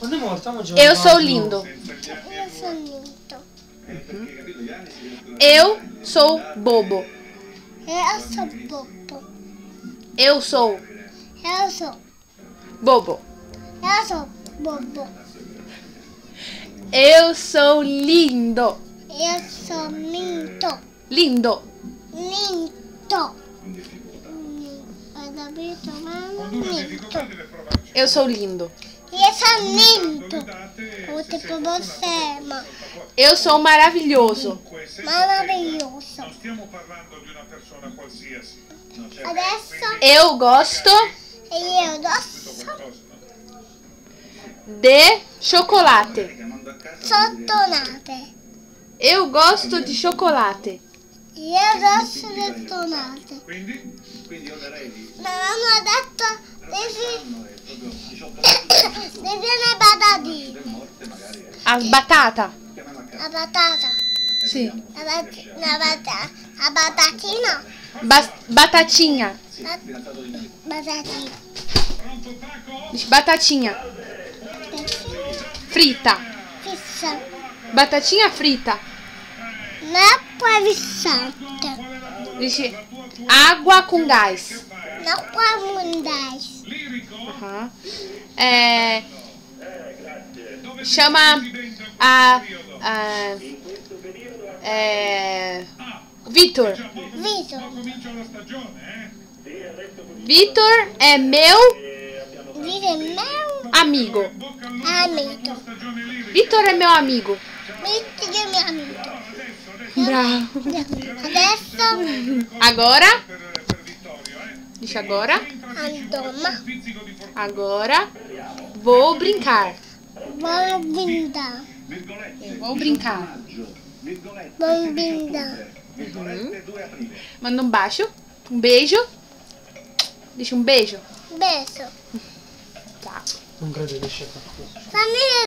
Quando è morta, Eu sou lindo. Eu sou lindo. Eu sou bobo. Eu sou bobo. Eu sou Eu sou. bobo. Eu sou bobo. Eu sou lindo. Eu sou lindo. Lindo. Lindo. Ho capito, mamma? Lindo. Eu sou lindo. Eu sou lindo. Tutti per você, ma. Eu sou maravilhoso. Maravilhoso. Non stiamo parlando di una persona qualsiasi. Adesso Eu gosto io adesso Qualcosa, no? de chocolate. sottonate. Eu gosto de chocolate. Io adesso le tonate. Quindi? Ma hanno detto devi le patatine. A batata. La patata. Sì. La patatina. Batatinha. Patatina. Diz batatinha. Frita. Fissa. Batatinha frita. L'acqua fissante. Diz água com gás. L'acqua mondais. Aham. Chama Vitor. Viso. Comincia la stagione, Vitor é meu Viso è meu amigo. amico. Vitor é meu amigo. Metti che mi amico. Bravo. Adesso Agora. per Vittorio, Diz agora. andoma. Agora vou brincar. Buon binda. Eu vou brincar. Buon binda. Manda um baixo. Um beijo. Deixa um beijo. Beso. Tá. Non credo che esce qualcosa. Fammi